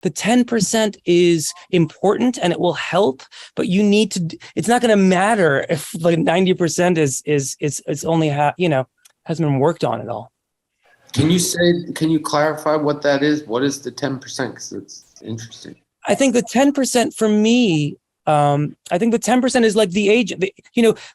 the 10% is important and it will help, but you need to, it's not going to matter if like 90% is only hasn't been worked on at all. Can you clarify what that is? What is the 10%? Because it's interesting. I think the 10% for me, I think the 10% is like the agent.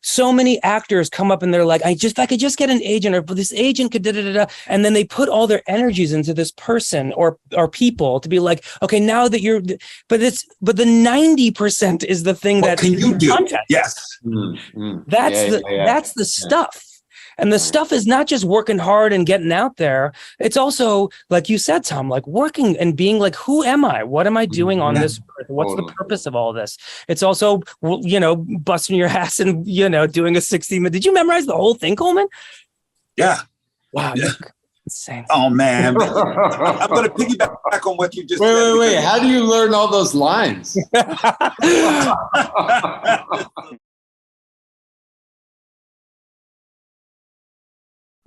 So many actors come up and they're like, if I could just get an agent, or this agent could and then they put all their energies into this person or people to be like, okay, now that but the 90% is the thing that can you do? Content. Yes. That's the stuff. And the stuff is not just working hard and getting out there. It's also, like you said, Tom, like working and being like, who am I? What am I doing on this earth? What's the purpose of all this? It's also, busting your ass and, doing a 60-minute. Did you memorize the whole thing, Colman? Yeah. Wow. Yeah. Insane. Oh, man. I'm going to piggyback on what you just said. Wait. How do you learn all those lines?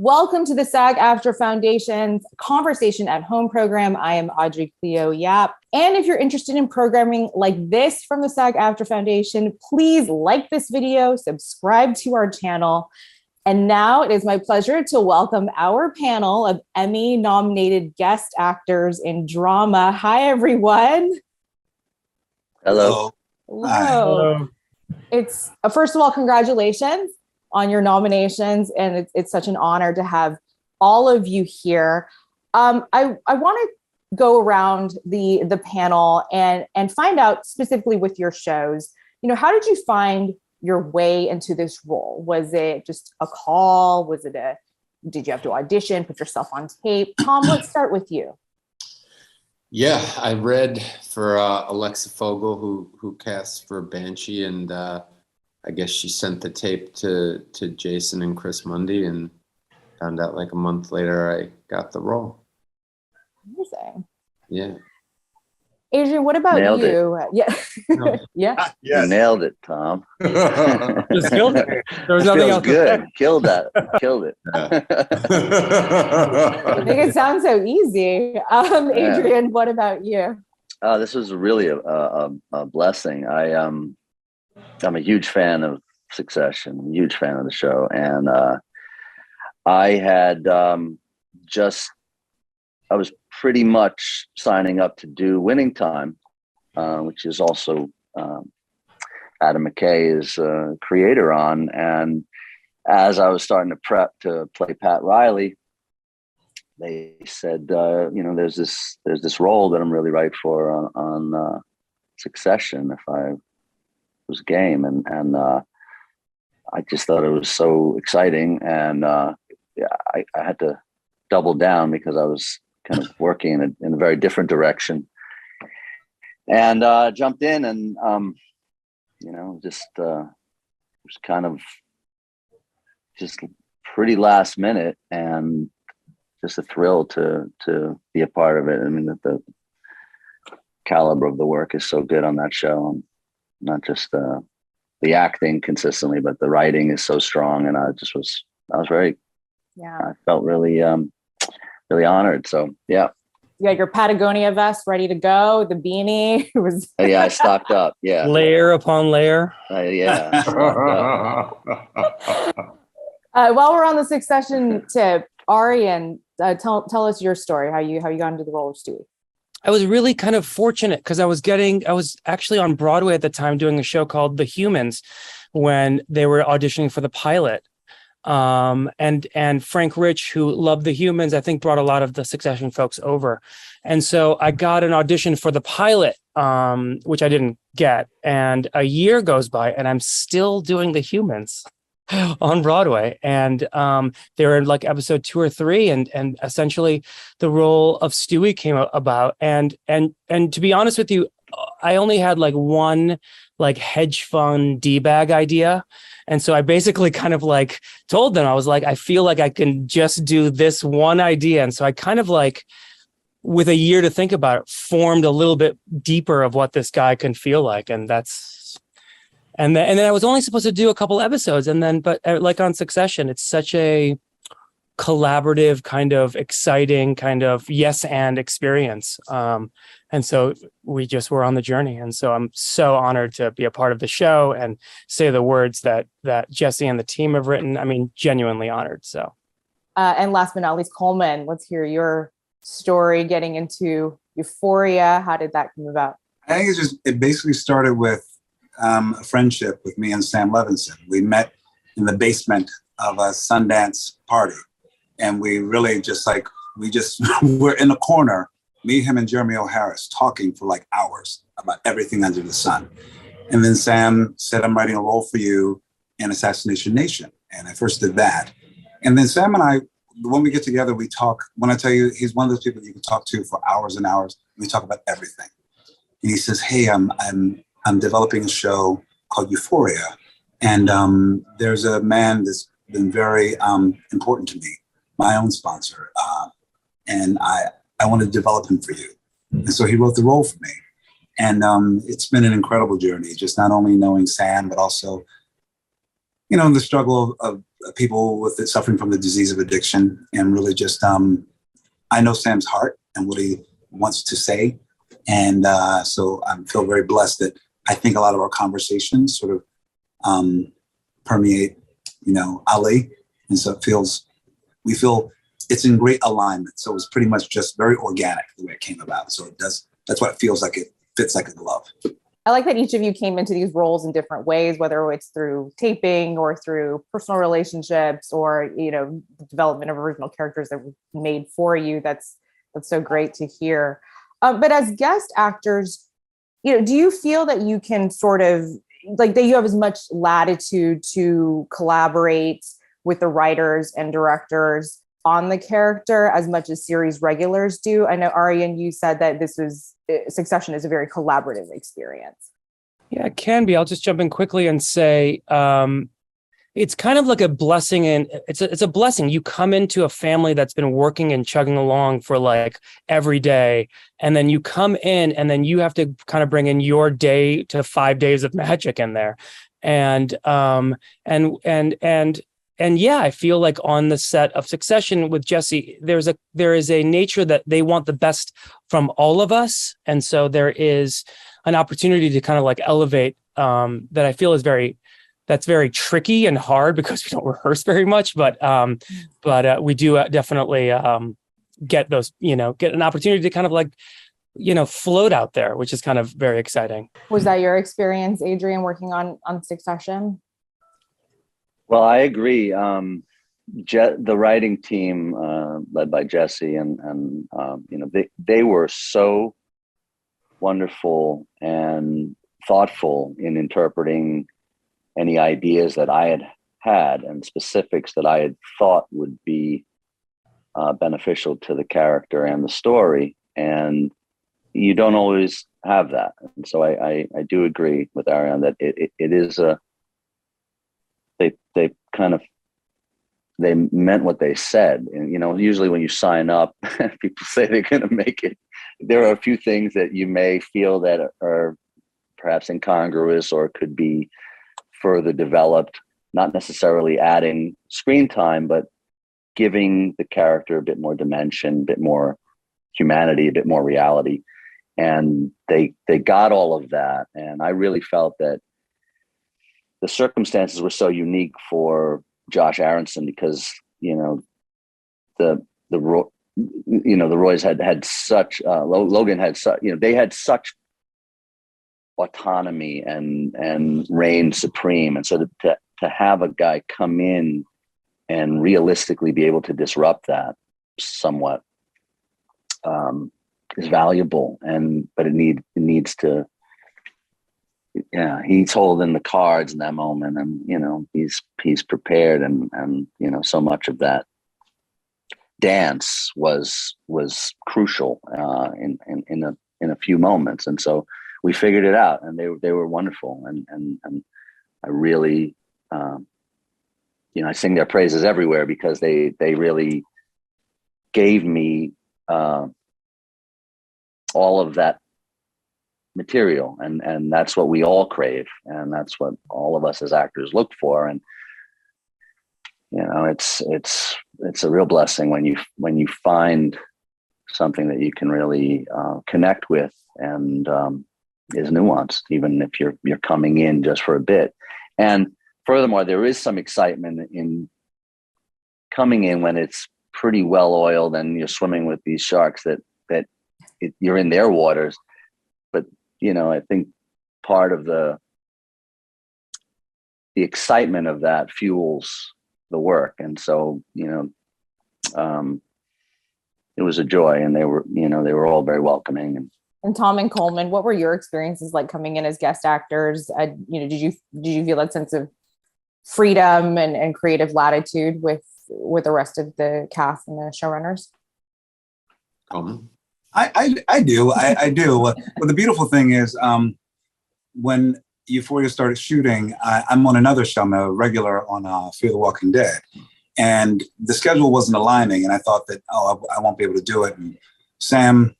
Welcome to the SAG-AFTRA Foundation's Conversation at Home program. I am Audrey Cleo Yap. And if you're interested in programming like this from the SAG-AFTRA Foundation, please like this video, subscribe to our channel. And now it is my pleasure to welcome our panel of Emmy-nominated guest actors in drama. Hi, everyone. Hello. Hello. It's first of all, congratulations on your nominations, and it's such an honor to have all of you here. I want to go around the panel and find out specifically with your shows, how did you find your way into this role? Was it just a call? Did you have to audition, put yourself on tape? Tom, let's start with you. Yeah, I read for Alexa Fogel, who cast for Banshee, and I guess she sent the tape to Jason and Chris Mundy, and found out like a month later I got the role. Amazing. Yeah. Adrien, what about nailed you? It. Yeah. Yeah. Yes. You nailed it, Tom. Just killed it. There was nothing else. Good. Killed that. Killed it. Make it sound so easy. Adrien, what about you? This was really a blessing. I'm a huge fan of Succession, a huge fan of the show. And I had I was pretty much signing up to do Winning Time, which is also Adam McKay is a creator on. And as I was starting to prep to play Pat Riley, they said, there's this role that I'm really right for on Succession if I was game, and I just thought it was so exciting, and I had to double down because I was kind of working in a very different direction, and jumped in, and just kind of just pretty last minute, and just a thrill to be a part of it. I mean, the caliber of the work is so good on that show. And not just the acting consistently, but the writing is so strong. And I felt really, really honored. So, yeah. You got your Patagonia vest ready to go, the beanie. It was yeah, I stocked up. Yeah. Layer upon layer. Yeah. While we're on the Succession tip, Arian, tell us your story, how you got into the role of Stewie. I was really kind of fortunate because I was actually on Broadway at the time doing a show called The Humans when they were auditioning for the pilot. And Frank Rich, who loved The Humans, I think brought a lot of the Succession folks over. And so I got an audition for the pilot, which I didn't get. And a year goes by and I'm still doing The Humans on Broadway. And they were in like episode 2 or 3, and essentially the role of Stewie came about. And to be honest with you, I only had like one like hedge fund D-bag idea. And so I basically kind of like told them, I was like, I feel like I can just do this one idea. And so I kind of like, with a year to think about it, formed a little bit deeper of what this guy can feel like. And then I was only supposed to do a couple episodes. And then, but like on Succession, it's such a collaborative, kind of exciting, kind of yes and experience. And so we just were on the journey. And so I'm so honored to be a part of the show and say the words that Jesse and the team have written. I mean, genuinely honored. So. And last but not least, Colman, let's hear your story getting into Euphoria. How did that come about? I think it basically started with a friendship with me and Sam Levinson. We met in the basement of a Sundance party. And we really we're in a corner, me, him, and Jeremy O'Harris talking for like hours about everything under the sun. And then Sam said, I'm writing a role for you in Assassination Nation. And I first did that. And then Sam and I, when we get together, we talk. When I tell you, he's one of those people you can talk to for hours and hours. We talk about everything. And he says, hey, I'm developing a show called Euphoria. And there's a man that's been very important to me, my own sponsor. And I want to develop him for you. And so he wrote the role for me. And it's been an incredible journey, just not only knowing Sam, but also, the struggle of people suffering from the disease of addiction. And really just, I know Sam's heart and what he wants to say. And so I feel very blessed that I think a lot of our conversations sort of permeate, Ali. And so we feel it's in great alignment. So it was pretty much just very organic the way it came about. So that's what it feels like. It fits like a glove. I like that each of you came into these roles in different ways, whether it's through taping or through personal relationships or, the development of original characters that were made for you. That's so great to hear. But as guest actors, do you feel that you can sort of like that you have as much latitude to collaborate with the writers and directors on the character as much as series regulars do? I know, Arian, you said that Succession is a very collaborative experience. Yeah, it can be. I'll just jump in quickly and say it's kind of like a blessing, and it's a blessing. You come into a family that's been working and chugging along for like every day, and then you come in, and then you have to kind of bring in your day to 5 days of magic in there, and yeah, I feel like on the set of Succession with Jesse, there is a nature that they want the best from all of us, and so there is an opportunity to kind of like elevate that I feel is that's very tricky and hard because we don't rehearse very much, but we do definitely get those, get an opportunity to kind of like, float out there, which is kind of very exciting. Was that your experience, Adrien, working on Succession? Well, I agree. The writing team led by Jesse and they were so wonderful and thoughtful in interpreting any ideas that I had and specifics that I had thought would be beneficial to the character and the story. And you don't always have that. And so I do agree with Arian that it is they meant what they said. And, usually when you sign up, people say they're going to make it. There are a few things that you may feel that are perhaps incongruous or could be further developed, not necessarily adding screen time, but giving the character a bit more dimension, a bit more humanity, a bit more reality. And they got all of that. And I really felt that the circumstances were so unique for Josh Aronson because, the Roys had such, Logan had such, they had such autonomy and reign supreme. And so to have a guy come in and realistically be able to disrupt that somewhat is valuable. But it needs to, he's holding the cards in that moment, and he's prepared, and so much of that dance was crucial in a few moments, and so we figured it out, and they were wonderful, and I really I sing their praises everywhere because they really gave me all of that material, and that's what we all crave, and that's what all of us as actors look for. And it's it's a real blessing when you find something that you can really connect with and is nuanced, even if you're coming in just for a bit. And furthermore, there is some excitement in coming in when it's pretty well oiled and you're swimming with these sharks that you're in their waters. But I think part of the excitement of that fuels the work, and so it was a joy, and they were all very welcoming. And Tom and Colman, what were your experiences like coming in as guest actors? Did you feel that sense of freedom and creative latitude with the rest of the cast and the showrunners? Colman? I do. I do. Well, the beautiful thing is when Euphoria started shooting, I'm on another show. I'm a regular on Fear the Walking Dead. And the schedule wasn't aligning. And I thought that, I won't be able to do it. And Sam,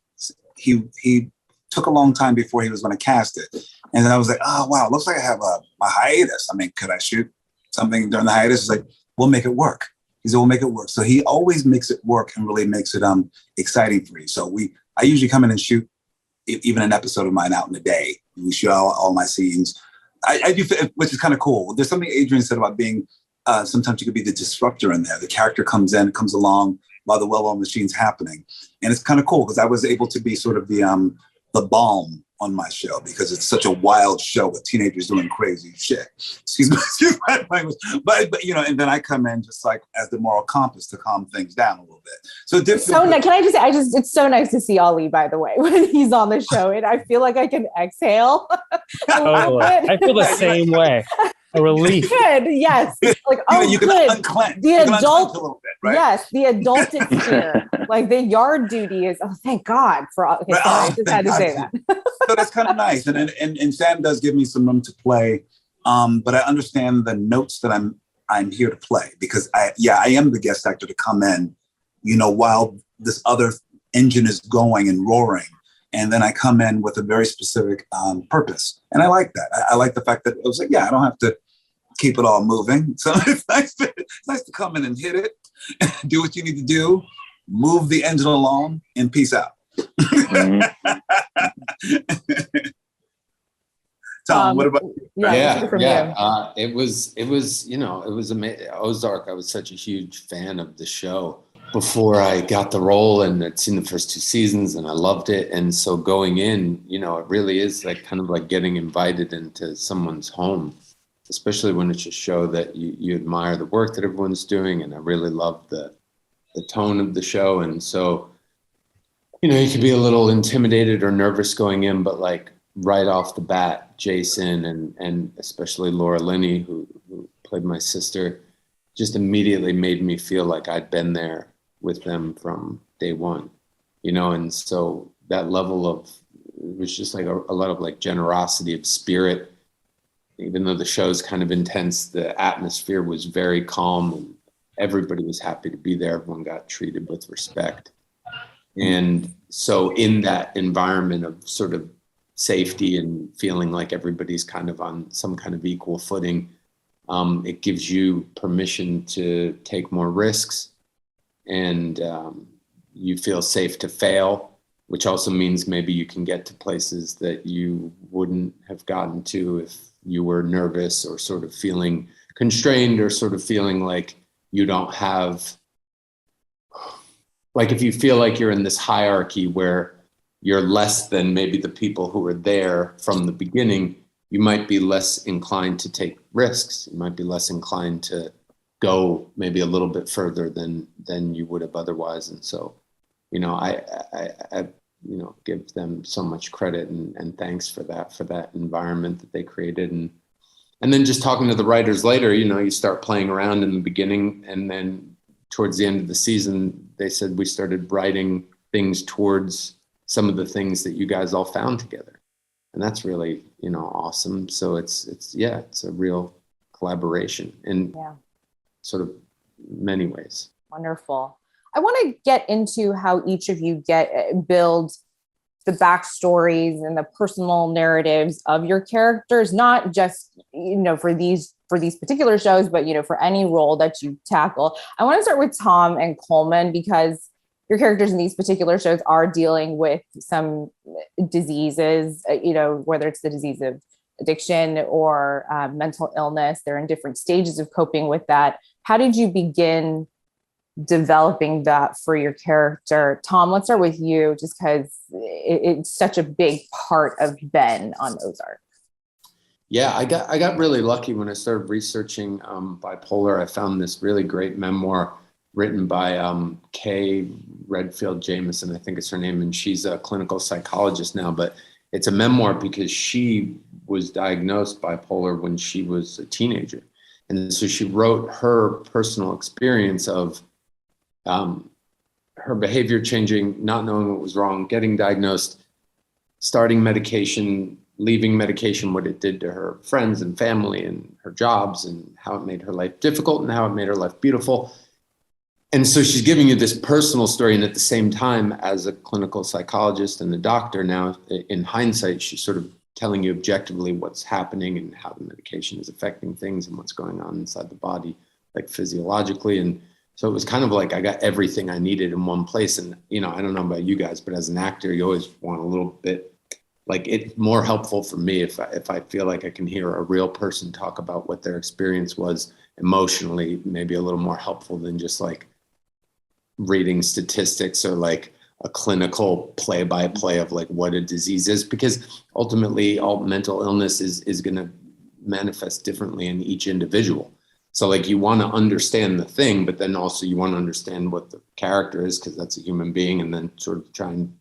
he took a long time before he was going to cast it. And then I was like, oh, wow, it looks like I have a hiatus. I mean, could I shoot something during the hiatus? He's like, we'll make it work. He said, we'll make it work. So he always makes it work and really makes it exciting for you. So I usually come in and shoot even an episode of mine out in a day. We shoot all my scenes. I do, which is kind of cool. There's something Adrien said about being, sometimes you could be the disruptor in there. The character comes along while the well-oiled machine's happening. And it's kind of cool because I was able to be sort of the balm on my show because it's such a wild show with teenagers doing crazy shit. Excuse my language. But and then I come in just like as the moral compass to calm things down a little bit. So can I just say, it's so nice to see Ali, by the way, when he's on the show, and I feel like I can exhale. I feel the same way. A relief. Good, yes. Like, you can good. unclench. The adult, a little bit, right? Yes, the adult is here. Like the yard duty is. Oh, thank God for. Okay, sorry, I just had to say that. So that's kind of nice, and Sam does give me some room to play, but I understand the notes that I'm here to play because I am the guest actor to come in, while this other engine is going and roaring. And then I come in with a very specific purpose. And I like that. I like the fact that it was like, I don't have to keep it all moving. So it's nice to come in and hit it, do what you need to do, move the engine along, and peace out. Tom, what about you? It was amazing. Ozark, I was such a huge fan of the show before I got the role, and I'd seen the first 2 seasons and I loved it. And so going in, it really is like kind of like getting invited into someone's home, especially when it's a show that you admire the work that everyone's doing. And I really love the tone of the show. And so, you could be a little intimidated or nervous going in, but like right off the bat, Jason and especially Laura Linney, who played my sister, just immediately made me feel like I'd been there with them from day one, and so that level of, it was just like a lot of like generosity of spirit. Even though the show's kind of intense, the atmosphere was very calm and everybody was happy to be there. Everyone got treated with respect. And so in that environment of sort of safety and feeling like everybody's kind of on some kind of equal footing, it gives you permission to take more risks, and you feel safe to fail, which also means maybe you can get to places that you wouldn't have gotten to if you were nervous or sort of feeling constrained or sort of feeling like you don't have, like if you feel like you're in this hierarchy where you're less than maybe the people who were there from the beginning, you might be less inclined to take risks. You might be less inclined to go maybe a little bit further than you would have otherwise. And so, I give them so much credit and thanks for that environment that they created. And then just talking to the writers later, you start playing around in the beginning, and then towards the end of the season, they said we started writing things towards some of the things that you guys all found together. And that's really, awesome. So it's a real collaboration in sort of many ways. Wonderful. I want to get into how each of you build the backstories and the personal narratives of your characters, not just, for these for these particular shows, but, for any role that you tackle. I want to start with Tom and Colman, because your characters in these particular shows are dealing with some diseases, whether it's the disease of addiction or mental illness. They're in different stages of coping with that. How did you begin developing that for your character? Tom, let's start with you, just because it's such a big part of Ben on Ozark. Yeah, I got really lucky when I started researching bipolar. I found this really great memoir written by Kay Redfield Jameson, I think is her name, and she's a clinical psychologist now. But it's a memoir because she was diagnosed bipolar when she was a teenager, and so she wrote her personal experience of her behavior changing, not knowing what was wrong, getting diagnosed, starting medication, leaving medication, what it did to her friends and family and her jobs, and how it made her life difficult and how it made her life beautiful. And so she's giving you this personal story. And at the same time, as a clinical psychologist and a doctor now, in hindsight, she's sort of telling you objectively what's happening and how the medication is affecting things and what's going on inside the body, like physiologically. And so it was kind of like I got everything I needed in one place. And, I don't know about you guys, but as an actor, you always want a little bit, like, it's more helpful for me if I feel like I can hear a real person talk about what their experience was emotionally, maybe a little more helpful than just like reading statistics or like a clinical play-by-play of like what a disease is, because ultimately all mental illness is going to manifest differently in each individual. So like you want to understand the thing, but then also you want to understand what the character is, because that's a human being, and then sort of try and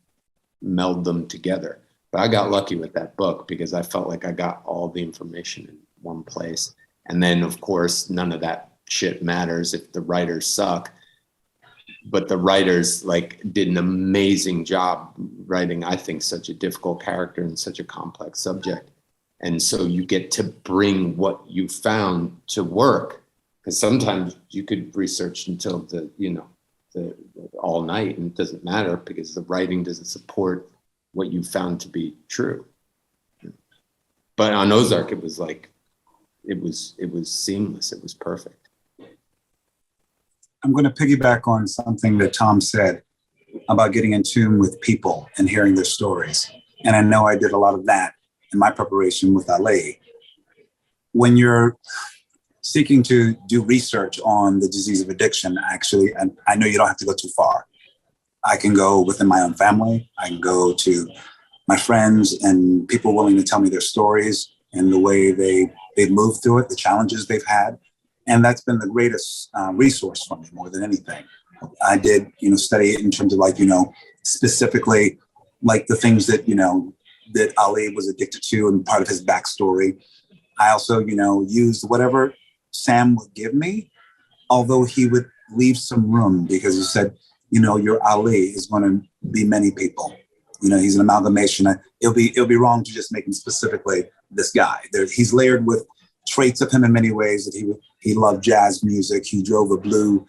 meld them together. But I got lucky with that book because I felt like I got all the information in one place. And then, of course, none of that shit matters if the writers suck. But the writers like did an amazing job writing, I think, such a difficult character and such a complex subject. And so you get to bring what you found to work, because sometimes you could research until the all night, and it doesn't matter because the writing doesn't support what you found to be true. But on Ozark, it was like, it was seamless. It was perfect. I'm going to piggyback on something that Tom said about getting in tune with people and hearing their stories. And I know I did a lot of that in my preparation with Ali. When you're seeking to do research on the disease of addiction, actually, and I know you don't have to go too far. I can go within my own family. I can go to my friends and people willing to tell me their stories and the way they've moved through it, the challenges they've had. And that's been the greatest resource for me more than anything. I did, study it in terms of like, specifically like the things that, that Ali was addicted to and part of his backstory. I also, used whatever Sam would give me, although he would leave some room because he said, your Ali is going to be many people. He's an amalgamation. It'll be wrong to just make him specifically this guy. He's layered with traits of him in many ways. That he loved jazz music. He drove a blue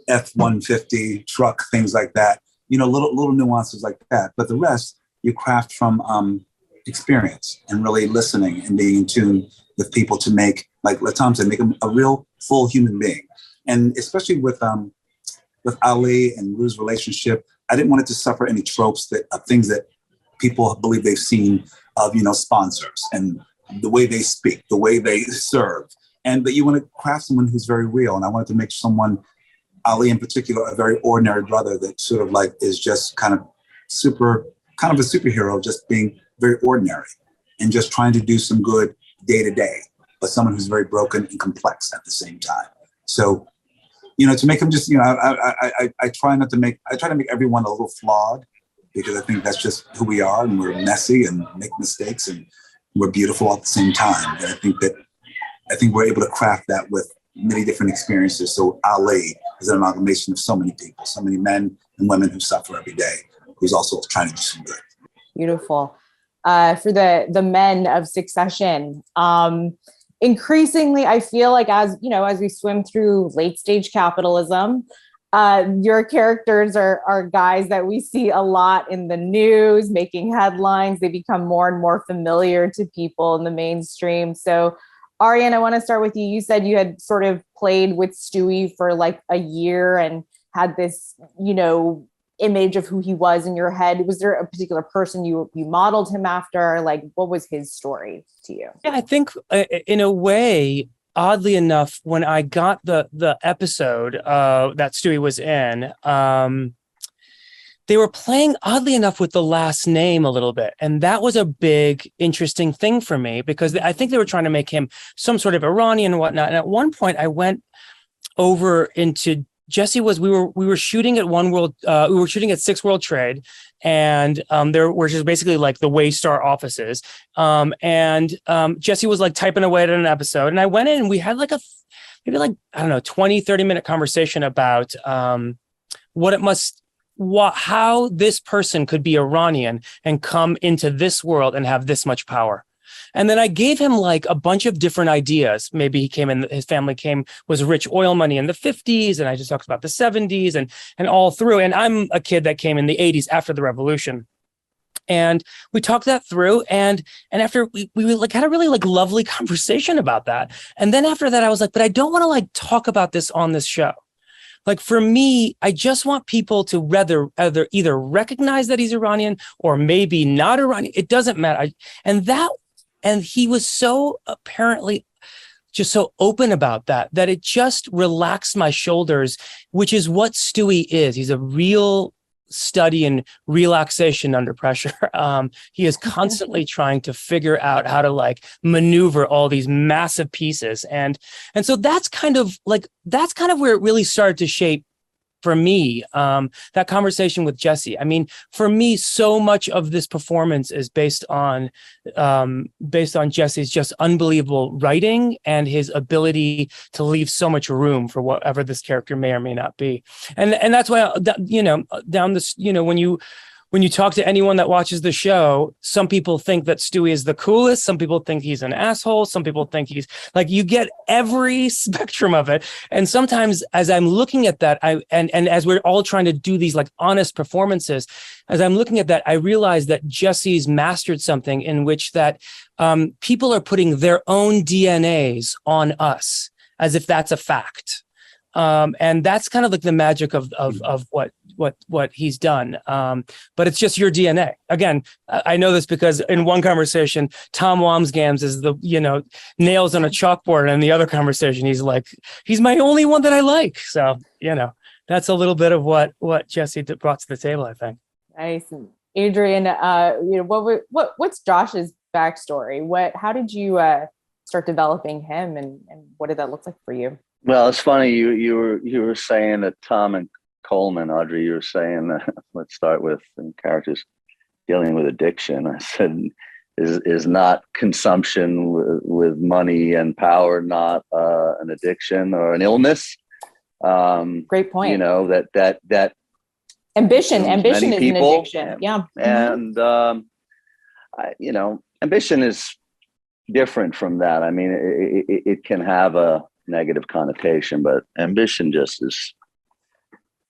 F-150 truck, things like that. Little nuances like that. But the rest you craft from experience and really listening and being in tune with people to make, like Tom said, make him a real full human being. And especially with Ali and Rue's relationship, I didn't want it to suffer any tropes of things that people believe they've seen of, sponsors and the way they speak, the way they serve. But you want to craft someone who's very real. And I wanted to make someone, Ali in particular, a very ordinary brother that sort of like is just kind of a superhero, just being very ordinary and just trying to do some good day to day, but someone who's very broken and complex at the same time. So, to make them just, I try to make everyone a little flawed, because I think that's just who we are, and we're messy and make mistakes and we're beautiful at the same time. And I think we're able to craft that with many different experiences. So Ali is an amalgamation of so many people, so many men and women who suffer every day, who's also trying to do some good. Beautiful. For the men of Succession, increasingly, I feel like as we swim through late stage capitalism, your characters are guys that we see a lot in the news, making headlines. They become more and more familiar to people in the mainstream. So Arian, I want to start with you. You said you had sort of played with Stewie for like a year and had this, image of who he was in your head. Was there a particular person you modeled him after? Like, what was his story to you? Yeah, I think in a way, oddly enough, when I got the episode that Stewie was in, they were playing, oddly enough, with the last name a little bit. And that was a big, interesting thing for me, because I think they were trying to make him some sort of Iranian and whatnot. And at one point I went over into Jesse we were shooting at we were shooting at 6 World Trade, and there were just basically like the Waystar offices. And Jesse was like typing away at an episode, and I went in and we had like maybe like, I don't know, 20-30 minute conversation about how this person could be Iranian and come into this world and have this much power. And then I gave him like a bunch of different ideas. Maybe his family was rich oil money in the 50s. And I just talked about the 70s and all through. And I'm a kid that came in the 80s after the revolution. And we talked that through. And after we like had a really like lovely conversation about that. And then after that, I was like, but I don't want to like talk about this on this show. Like, for me, I just want people to either recognize that he's Iranian or maybe not Iranian. It doesn't matter. And he was so apparently just so open about that it just relaxed my shoulders, which is what Stewie is. He's a real study in relaxation under pressure. He is constantly trying to figure out how to like maneuver all these massive pieces. And so that's kind of where it really started to shape for me, that conversation with Jesse. I mean, for me, so much of this performance is based on Jesse's just unbelievable writing and his ability to leave so much room for whatever this character may or may not be. And that's why, down this, when you talk to anyone that watches the show, some people think that Stewie is the coolest. Some people think he's an asshole. Some people think he's like, you get every spectrum of it. And sometimes as I'm looking at that, and as we're all trying to do these like honest performances, as I'm looking at that, I realize that Jesse's mastered something in which that people are putting their own DNAs on us as if that's a fact. And that's kind of like the magic of what he's done. But it's just your DNA. Again, I know this because in one conversation, Tom Wamsgams is the, nails on a chalkboard. And in the other conversation, he's like, he's my only one that I like. So, that's a little bit of what Jesse brought to the table, I think. Nice. Adrien, what's Josh's backstory? How did you start developing him, and what did that look like for you? Well, it's funny you were saying that Tom and Colman, Audrey, you were saying that let's start with characters dealing with addiction. I said, is not consumption with money and power not an addiction or an illness? Great point. That ambition is an people. addiction. Yeah. And ambition is different from that. I mean, it can have a negative connotation, but ambition just is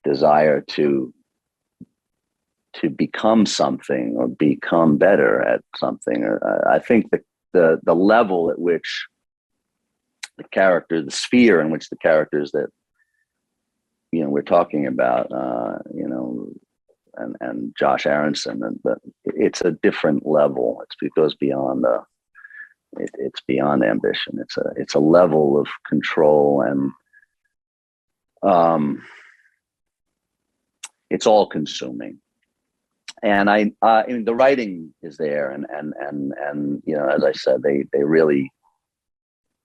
desire to become something or become better at something. I think the level at which the sphere in which the characters that we're talking about, and Josh Aronson, but it's a different level. It goes beyond it's beyond ambition. It's a level of control, and it's all consuming. And I mean, the writing is there, and as I said, they really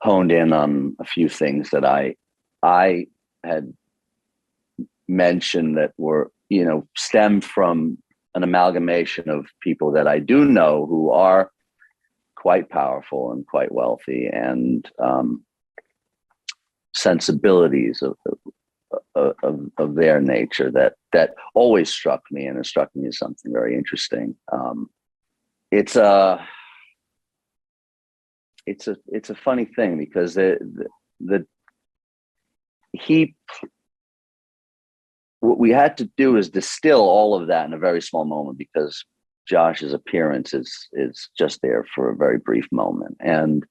honed in on a few things that I had mentioned that were stemmed from an amalgamation of people that I do know who are quite powerful and quite wealthy, and sensibilities of their nature that always struck me, and it struck me as something very interesting. It's a funny thing because what we had to do is distill all of that in a very small moment, because Josh's appearance is just there for a very brief moment. And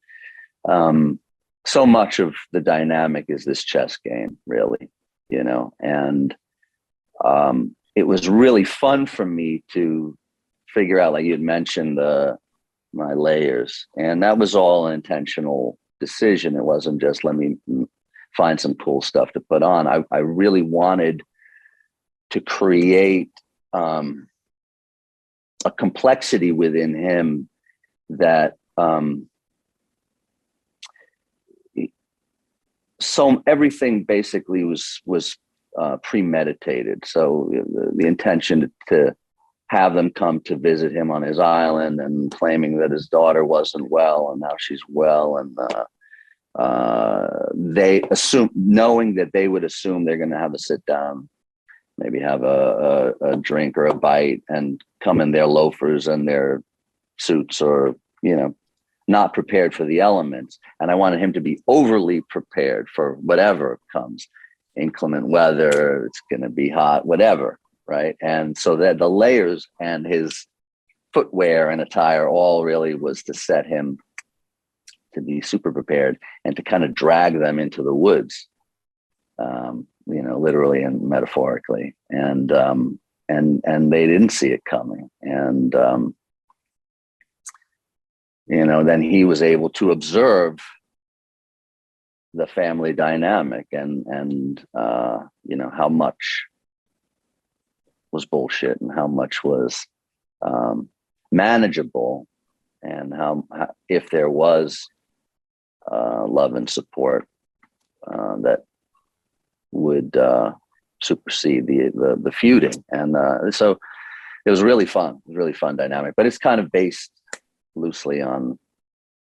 so much of the dynamic is this chess game, really, you know, and it was really fun for me to figure out, like you had mentioned, my layers, and that was all an intentional decision. It wasn't just let me find some cool stuff to put on. I really wanted to create a complexity within him that so everything basically was premeditated. So the intention to have them come to visit him on his island and claiming that his daughter wasn't well and now she's well, and they assume, knowing that they would assume they're going to have a sit down, maybe have a drink or a bite, and come in their loafers and their suits, or, you know, not prepared for the elements. And I wanted him to be overly prepared for whatever comes, inclement weather, it's going to be hot, whatever, right? And so that the layers and his footwear and attire all really was to set him to be super prepared and to kind of drag them into the woods, you know, literally and metaphorically. And they didn't see it coming. And, you know, then he was able to observe the family dynamic and you know, how much was bullshit and how much was manageable, and how if there was love and support that would supersede the feuding. And so it was really fun. It was a really fun dynamic, but it's kind of based loosely on,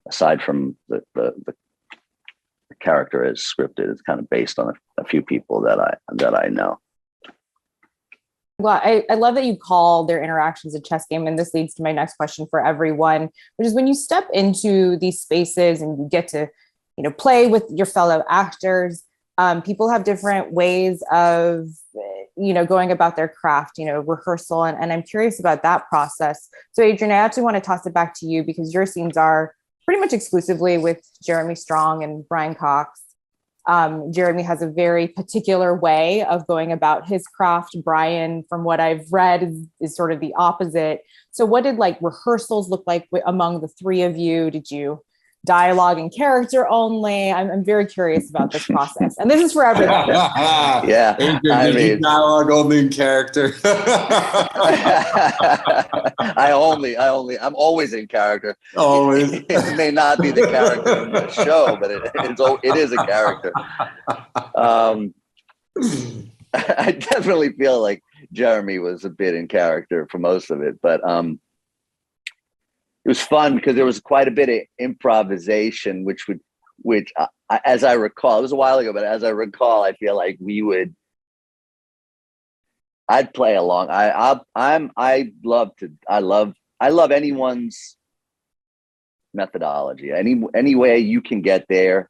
aside from the character as scripted, it's kind of based on a few people that I know. Well, I love that you call their interactions a chess game, and this leads to my next question for everyone, which is when you step into these spaces and you get to, you know, play with your fellow actors, people have different ways of, you know, going about their craft, you know, rehearsal, and I'm curious about that process. So Adrien, I actually want to toss it back to you, because your scenes are pretty much exclusively with Jeremy Strong and Brian Cox. Jeremy has a very particular way of going about his craft. Brian, from what I've read, is sort of the opposite. So what did like rehearsals look like among the three of you? Did you dialogue in character only? I'm very curious about this process. And this is for everyone. Yeah. I mean, dialogue only in character. I'm always in character. Always. It may not be the character in the show, but it is a character. I definitely feel like Jeremy was a bit in character for most of it, but it was fun because there was quite a bit of improvisation, which as I recall, it was a while ago, but as I recall, I feel like I'd play along. I love anyone's methodology. Any way you can get there,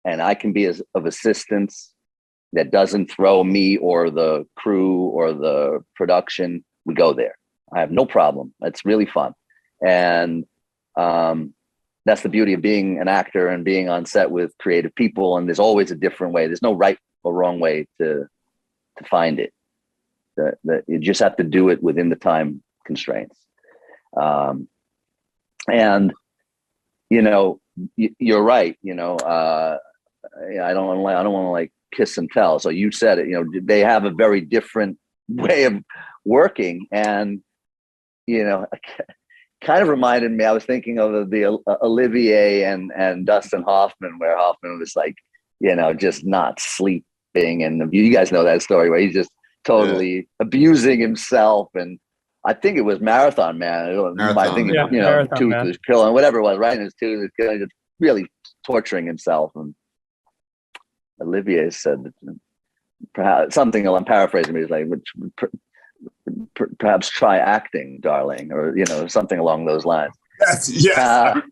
and I can be of assistance that doesn't throw me or the crew or the production, we go there. I have no problem. It's really fun. And that's the beauty of being an actor and being on set with creative people. And there's always a different way. There's no right or wrong way to find it. That you just have to do it within the time constraints. And you know, you're right. You know, I don't want to like kiss and tell. So you said it. You know, they have a very different way of working, and you know. Kind of reminded me, I was thinking of the Olivier and Dustin Hoffman, where Hoffman was like, you know, just not sleeping. And you guys know that story where he's just totally abusing himself. And I think it was Marathon Man. I think, you know, tooth was killing, whatever it was, right? And his tooth was killing, just really torturing himself. And Olivier said, perhaps something, I'm paraphrasing, he's like, perhaps try acting, darling, or you know, something along those lines. Yes.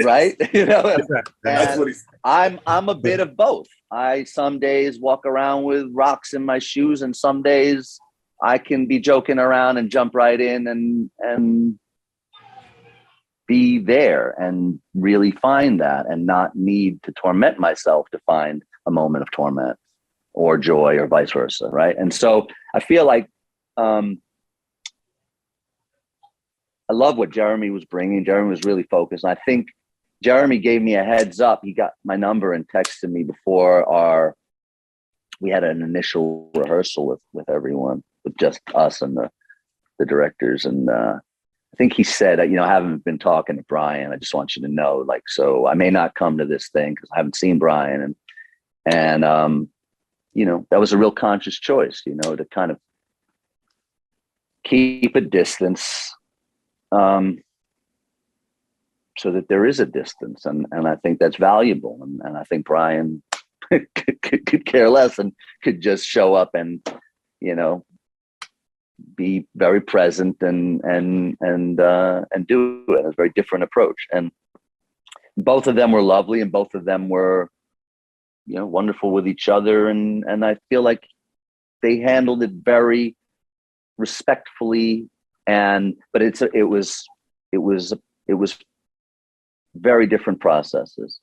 Right? You know, that's what he's. I'm a bit of both. I some days walk around with rocks in my shoes, and some days I can be joking around and jump right in and be there and really find that and not need to torment myself to find a moment of torment or joy or vice versa, right? And so I feel like I love what Jeremy was bringing. Jeremy was really focused. And I think Jeremy gave me a heads up. He got my number and texted me before we had an initial rehearsal with everyone, with just us and the directors. And I think he said, I haven't been talking to Brian. I just want you to know, like, so I may not come to this thing because I haven't seen Brian. And that was a real conscious choice, to kind of keep a distance, so that there is a distance. And I think that's valuable. And I think Brian could care less and could just show up and, be very present and do it. It's a very different approach. And both of them were lovely, and both of them were, wonderful with each other. And I feel like they handled it very respectfully. But it was very different processes.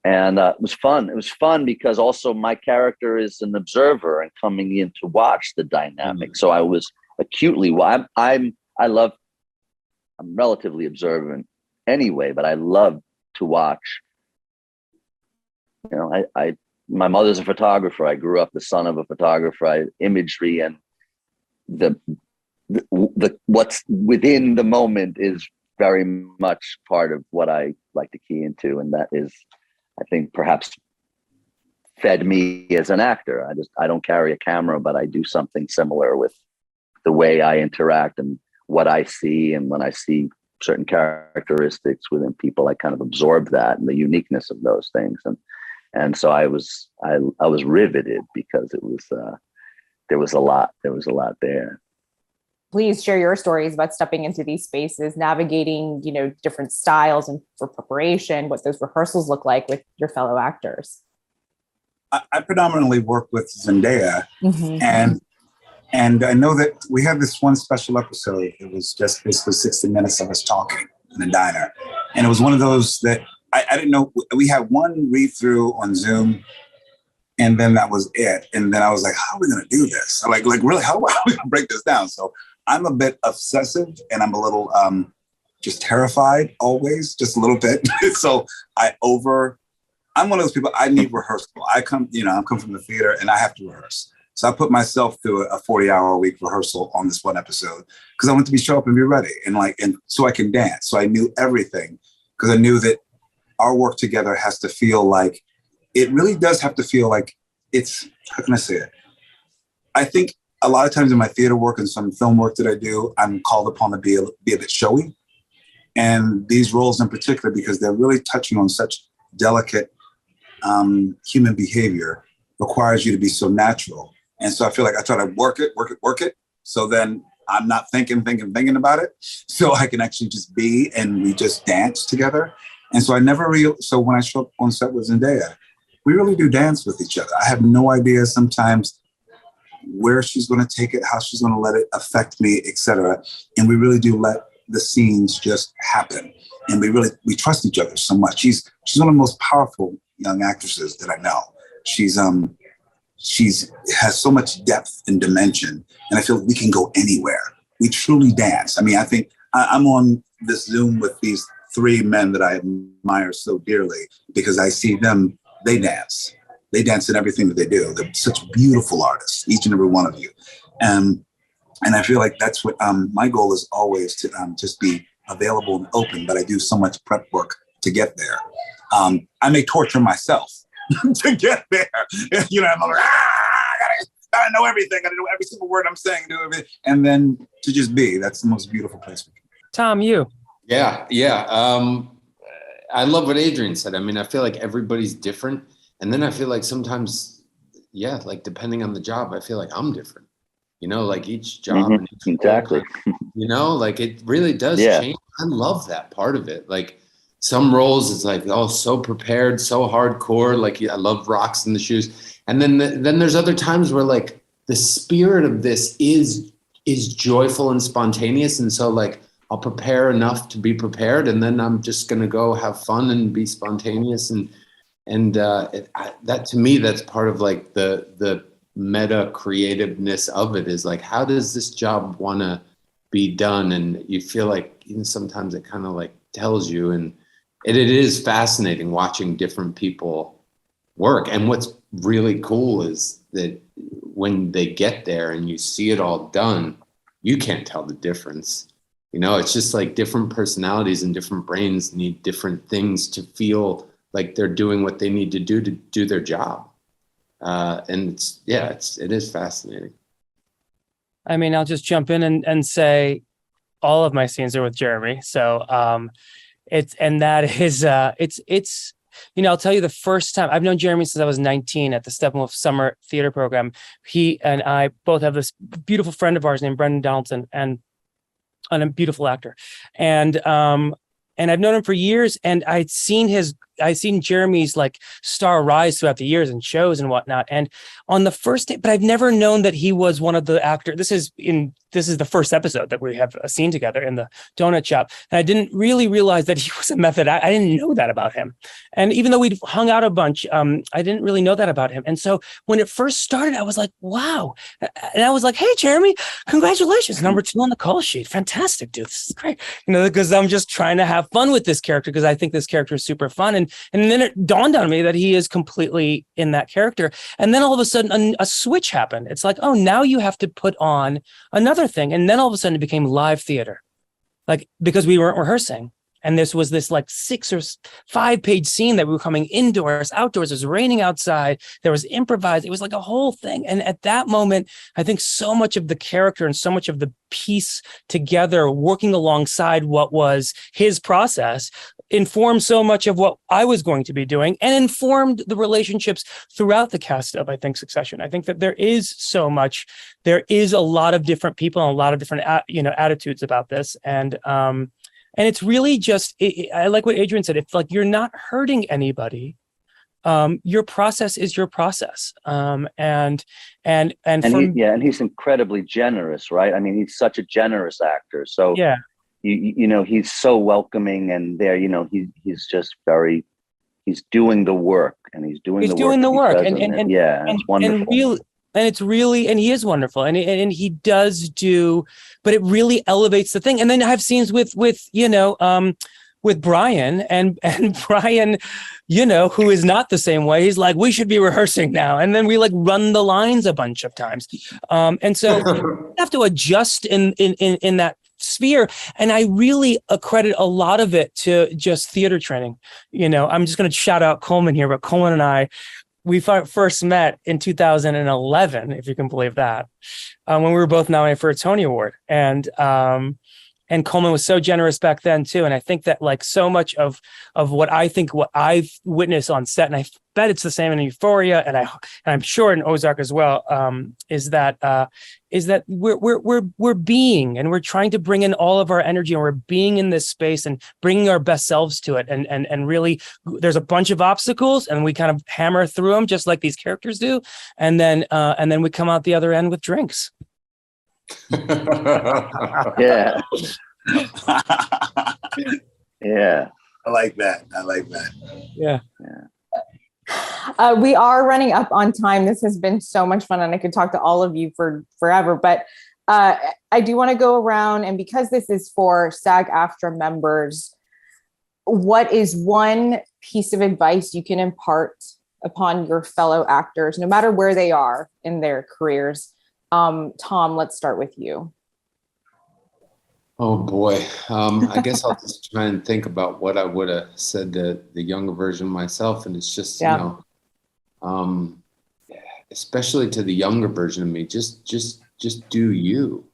And it was fun. It was fun because also my character is an observer and coming in to watch the dynamic. Mm-hmm. So I was acutely, I'm relatively observant anyway, but I love to watch. My mother's a photographer. I grew up the son of a photographer. Imagery and the what's within the moment is very much part of what I like to key into, and that is, I think, perhaps fed me as an actor. I don't carry a camera, but I do something similar with the way I interact and what I see. And when I see certain characteristics within people, I kind of absorb that and the uniqueness of those things. And so I was riveted because it was there was a lot there. Please share your stories about stepping into these spaces, navigating, different styles and for preparation, what those rehearsals look like with your fellow actors. I predominantly work with Zendaya, mm-hmm. and I know that we have this one special episode. It was just basically 60 minutes of us talking in a diner. And it was one of those that I didn't know. We had one read through on Zoom, and then that was it. And then I was like, how are we going to do this? Like really, how are we going to break this down? So I'm a bit obsessive, and I'm a little just terrified always, just a little bit. So I'm one of those people, I need rehearsal. I come from the theater and I have to rehearse. So I put myself through a 40-hour-a-week rehearsal on this one episode because I want to show up and be ready and so I can dance. So I knew everything because I knew that our work together has to feel like, it really does have to feel like it's, how can I say it? I think a lot of times in my theater work and some film work that I do, I'm called upon to be a bit showy. And these roles in particular, because they're really touching on such delicate human behavior, requires you to be so natural. And so I feel like I try to work it. So then I'm not thinking about it. So I can actually just be, and we just dance together. And so so when I show up on set with Zendaya, we really do dance with each other. I have no idea sometimes where she's going to take it, how she's going to let it affect me, etc. And we really do let the scenes just happen. And we trust each other so much. She's one of the most powerful young actresses that I know. She's has so much depth and dimension, and I feel like we can go anywhere. We truly dance. I mean, I think I'm on this Zoom with these three men that I admire so dearly because I see them, they dance. They dance in everything that they do. They're such beautiful artists, each and every one of you. And I feel like that's what my goal is always to just be available and open, but I do so much prep work to get there. I may torture myself to get there. I'm like, I gotta know everything. I gotta know every single word I'm saying, do everything. And then to just be, that's the most beautiful place we can be. Tom, you. Yeah. I love what Adrien said. I mean, I feel like everybody's different. And then I feel like sometimes, like depending on the job, I feel like I'm different, like each job. Mm-hmm. And each exactly. role, like it really does change. I love that part of it. Like some roles, it's like, so prepared, so hardcore. Like I love rocks in the shoes. And then there's other times where like the spirit of this is joyful and spontaneous. And so like I'll prepare enough to be prepared, and then I'm just going to go have fun and be spontaneous. And that, to me, that's part of like the meta creativeness of it, is like, how does this job want to be done? And you feel like, you know, sometimes it kind of like tells you, and it is fascinating watching different people work. And what's really cool is that when they get there and you see it all done, you can't tell the difference. You know, it's just like different personalities and different brains need different things to feel like they're doing what they need to do their job. And it is fascinating. I mean, I'll just jump in and say all of my scenes are with Jeremy. So it's you know, I'll tell you, the first time, I've known Jeremy since I was 19 at the Steppenwolf Summer Theater Program. He and I both have this beautiful friend of ours named Brendan Donaldson, and a beautiful actor. And I've known him for years, and I'd seen Jeremy's like star rise throughout the years and shows and whatnot. And on the first day, but I've never known that he was one of the actors. This is the first episode that we have a scene together in the donut shop. And I didn't really realize that he was a method actor. I didn't know that about him. And even though we'd hung out a bunch, I didn't really know that about him. And so when it first started, I was like, wow. And I was like, hey, Jeremy, congratulations. Number 2 on the call sheet. Fantastic, dude. This is great. You know, because I'm just trying to have fun with this character, because I think this character is super fun. And then it dawned on me that he is completely in that character. And then all of a sudden a switch happened. It's like, oh, now you have to put on another thing. And then all of a sudden it became live theater, like, because we weren't rehearsing. And this was this like 6 or 5 page scene that we were coming indoors, outdoors. It was raining outside. There was improvised. It was like a whole thing. And at that moment, I think so much of the character and so much of the piece together, working alongside what was his process, informed so much of what I was going to be doing, and informed the relationships throughout the cast of, I think, Succession. I think that there is a lot of different people and a lot of different, attitudes about this. And it's really just, I like what Adrien said. It's like, you're not hurting anybody. Your process is your process. And he's incredibly generous, right? I mean, he's such a generous actor. So yeah, you know, he's so welcoming, and there, you know, he's just he's doing the work, and he's doing the work. And it's wonderful. And it's really, and he is wonderful, and he does do, but it really elevates the thing. And then I have scenes with Brian, and Brian, you know, who is not the same way. He's like, we should be rehearsing now. And then we like run the lines a bunch of times. And so you have to adjust in that sphere. And I really accredit a lot of it to just theater training. You know, I'm just going to shout out Colman here, but Colman and I, we first met in 2011, if you can believe that, when we were both nominated for a Tony Award. And Colman was so generous back then too. And I think that like so much of what I've witnessed on set, and I bet it's the same in Euphoria, and I'm sure in Ozark as well, is that we're being, and we're trying to bring in all of our energy, and we're being in this space and bringing our best selves to it. And really, there's a bunch of obstacles, and we kind of hammer through them just like these characters do. And then we come out the other end with drinks. Yeah. Yeah. I like that. Yeah. We are running up on time. This has been so much fun, and I could talk to all of you for forever, but I do want to go around, and because this is for SAG-AFTRA members, what is one piece of advice you can impart upon your fellow actors, no matter where they are in their careers? Tom, let's start with you. Oh boy. I guess I'll just try and think about what I would have said to the younger version of myself. And it's just, you know, especially to the younger version of me, just do you,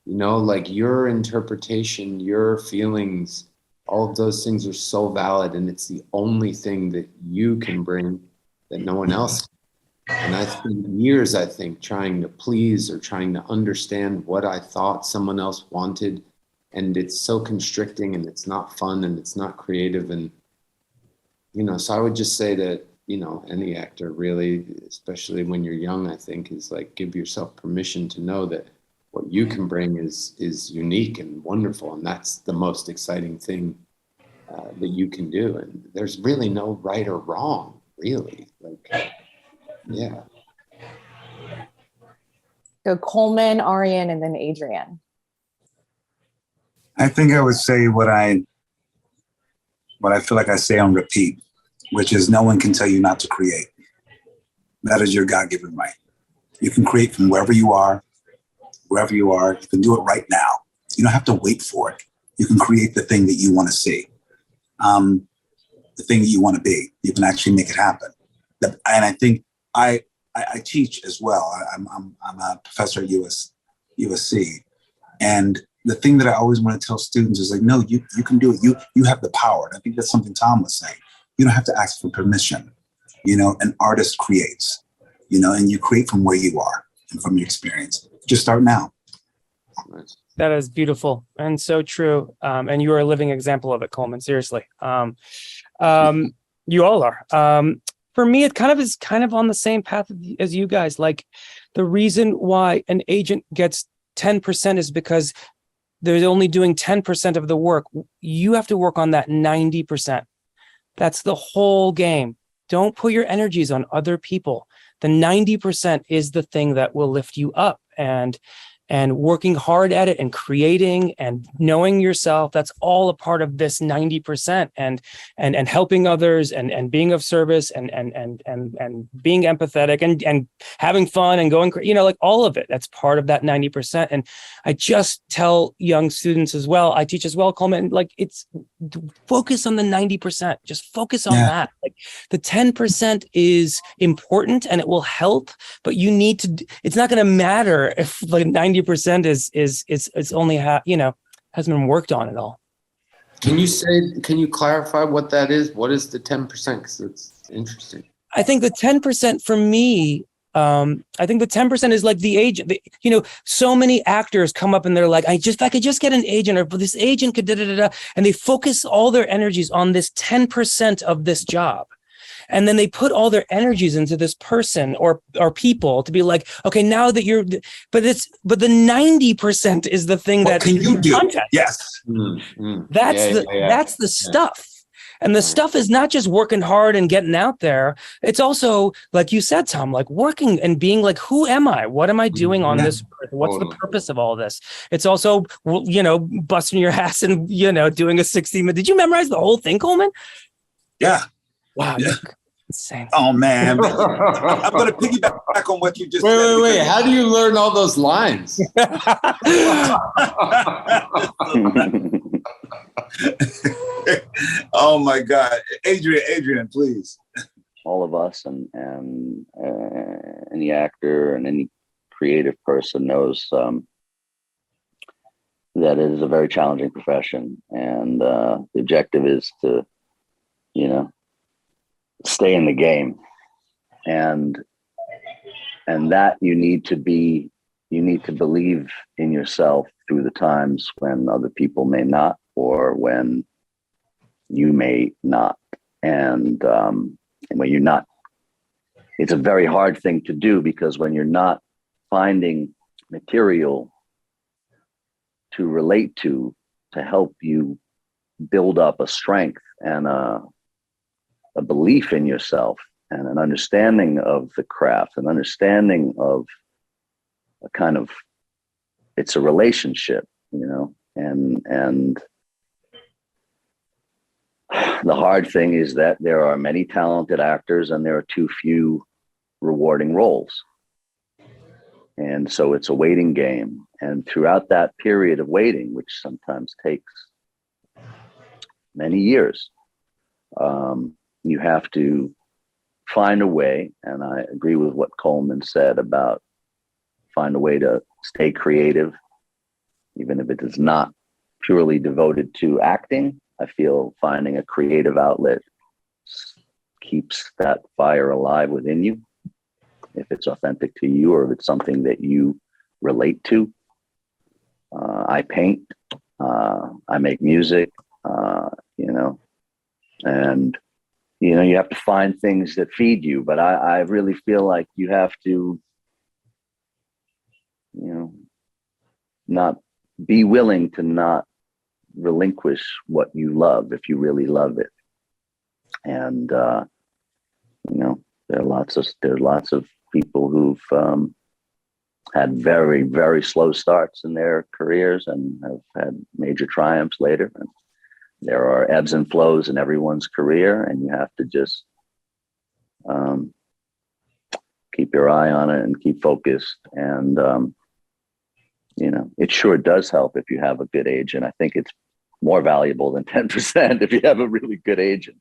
you know, like your interpretation, your feelings, all of those things are so valid. And it's the only thing that you can bring that no one else can. And I spent years, I think, trying to please or trying to understand what I thought someone else wanted. And it's so constricting, and it's not fun, and it's not creative. And, you know, so I would just say that, you know, any actor really, especially when you're young, I think, is like, give yourself permission to know that what you can bring is unique and wonderful, and that's the most exciting thing that you can do. And there's really no right or wrong, really. Like, yeah. So Colman, Arian, and then Adrien. I think I would say what I feel like I say on repeat, which is no one can tell you not to create. That is your God-given right. You can create from wherever you are. You can do it right now. You don't have to wait for it. You can create the thing that you want to see, the thing that you want to be. You can actually make it happen. And I think I teach as well. I'm a professor at USC, and the thing that I always want to tell students is like, no, you can do it. You have the power. And I think that's something Tom was saying. You don't have to ask for permission. An artist creates, and you create from where you are and from your experience. Just start now. That is beautiful and so true. And you are a living example of it, Colman. Seriously. You all are. For me, it is kind of on the same path as you guys. Like, the reason why an agent gets 10% is because they're only doing 10% of the work. You have to work on that 90%. That's the whole game. Don't put your energies on other people. The 90% is the thing that will lift you up, and working hard at it and creating and knowing yourself. That's all a part of this 90%, and helping others and being of service and being empathetic and having fun and going, like all of it. That's part of that 90%. And I just tell young students as well, I teach as well, Colman, like, it's focus on the 90%. Just focus on that. Like, the 10% is important and it will help, but you need to, it's not going to matter if like 90% is only hasn't been worked on at all. Can you clarify what that is? What is the 10%? Because it's interesting. I think the 10% for me, I think the 10% is like the agent. So many actors come up and they're like, if I could just get an agent, or this agent could and they focus all their energies on this 10% of this job. And then they put all their energies into this person or people to be like, okay, now that but the 90% is the thing What that can you do? content. Yes. That's the stuff. And the stuff is not just working hard and getting out there. It's also, like you said, Tom, like working and being like, who am I? What am I doing on this earth? What's the purpose of all this? It's also, busting your ass and, doing a 60-minute. Did you memorize the whole thing, Colman? Yeah. Wow. Yeah. Insane. Oh, man. I'm going to piggyback on what you just said. Wait. How do you learn all those lines? Oh, my God. Adrien, please. All of us and any actor and any creative person knows that it is a very challenging profession. And the objective is to, stay in the game, and that you need to believe in yourself through the times when other people may not, or when you may not, and when you're not. It's a very hard thing to do, because when you're not finding material to relate to help you build up a strength and a belief in yourself and an understanding of the craft, an understanding of a kind of, it's a relationship, and the hard thing is that there are many talented actors and there are too few rewarding roles. And so it's a waiting game. And throughout that period of waiting, which sometimes takes many years, you have to find a way, and I agree with what Colman said about find a way to stay creative, even if it is not purely devoted to acting. I feel finding a creative outlet keeps that fire alive within you, if it's authentic to you or if it's something that you relate to. I paint, I make music, and you have to find things that feed you, but I really feel like you have to, not be willing to not relinquish what you love if you really love it. And you know, there are lots of people who've had very, very slow starts in their careers and have had major triumphs later. And there are ebbs and flows in everyone's career, and you have to just keep your eye on it and keep focused. And you know, it sure does help if you have a good agent. I think it's more valuable than 10% if you have a really good agent,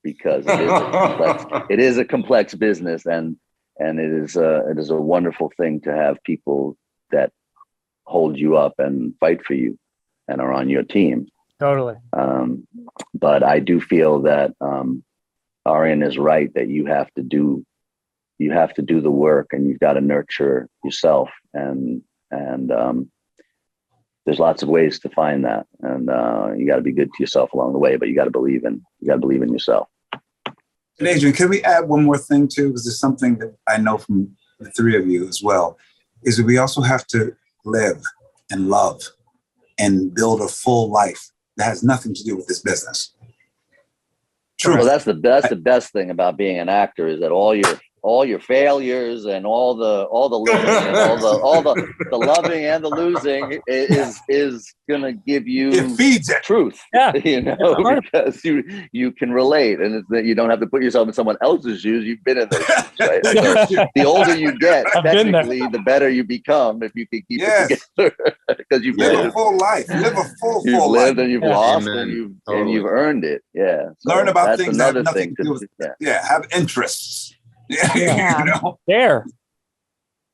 because it is a complex business, and it is a wonderful thing to have people that hold you up and fight for you and are on your team. Totally. But I do feel that Arian is right, that you have to do the work, and you've got to nurture yourself, and there's lots of ways to find that, and you got to be good to yourself along the way, but you got to believe in yourself. And Adrien, can we add one more thing too? Because there's something that I know from the three of you as well, is that we also have to live and love and build a full life that has nothing to do with this business. True. Well, that's the best thing about being an actor, is that all your failures and all the living and all the loving and the losing is gonna give you, it feeds it. Truth. Yeah. You know, because you can relate, and it's that you don't have to put yourself in someone else's shoes. You've been in those shoes, right? So the older you get, technically, the better you become if you can keep it together, because you've live a full life. Live a full you've lived life. and you've lost, and you've earned it. Yeah. So learn about that's things that have another nothing thing. to do with have interests. Yeah. You know? There.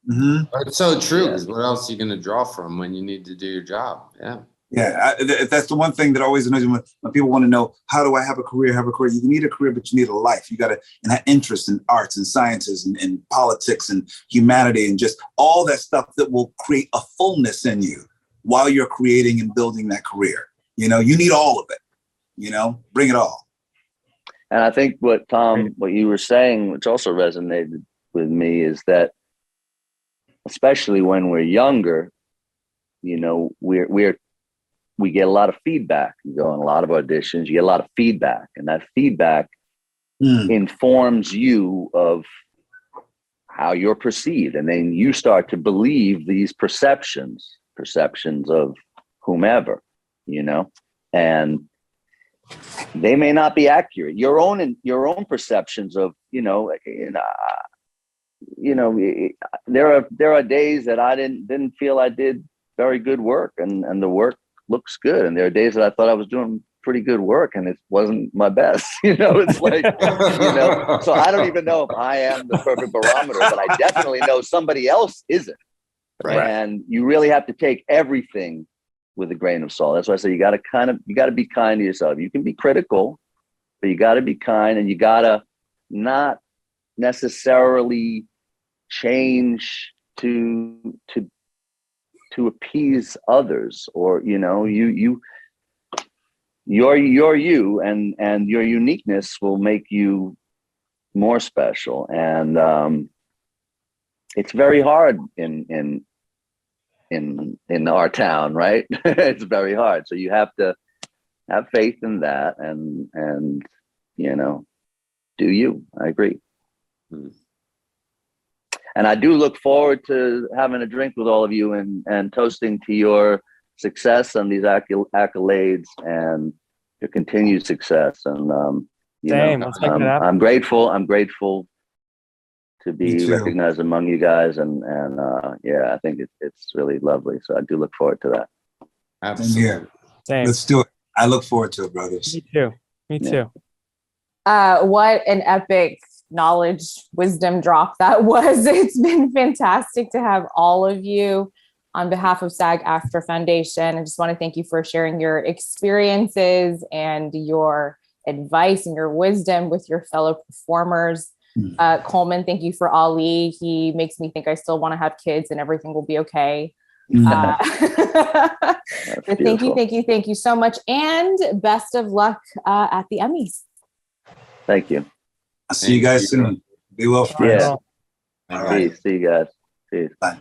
Mm-hmm. It's so true, because what else are you going to draw from when you need to do your job? Yeah. Yeah, that's the one thing that always annoys me when people want to know, how do I have a career? You need a career, but you need a life. You got to have interest in arts and sciences and politics and humanity and just all that stuff that will create a fullness in you while you're creating and building that career. You know, you need all of it. You know, bring it all. And I think what you were saying, which also resonated with me, is that especially when we're younger, you know, we get a lot of feedback. You go on a lot of auditions, you get a lot of feedback, and that feedback informs you of how you're perceived. And then you start to believe these perceptions of whomever, you know, and they may not be accurate. Your own perceptions of, there are days that I didn't feel I did very good work, and the work looks good. And there are days that I thought I was doing pretty good work, and it wasn't my best. You know, it's like, so I don't even know if I am the perfect barometer, but I definitely know somebody else isn't. Right. And you really have to take everything with a grain of salt. That's why I say you got to be kind to yourself. You can be critical, but you got to be kind, and you got to not necessarily change to appease others, or you're you, and your uniqueness will make you more special. And it's very hard in our town, right? It's very hard. So you have to have faith in that, and do you. I agree. And I do look forward to having a drink with all of you and toasting to your success and these accolades and your continued success. And I'm grateful. I'm grateful to be recognized among you guys, and I think it's really lovely. So I do look forward to that. Absolutely. Same. Let's do it. I look forward to it, brothers. Me too. What an epic knowledge, wisdom drop that was. It's been fantastic to have all of you. On behalf of SAG-AFTRA Foundation, I just want to thank you for sharing your experiences and your advice and your wisdom with your fellow performers. Colman, thank you for Ali. He makes me think I still want to have kids and everything will be okay. But thank you so much, and best of luck at the Emmys. Thank you. I'll see you guys soon. Be well, friends. Yeah. All right. See you guys. Peace. Bye.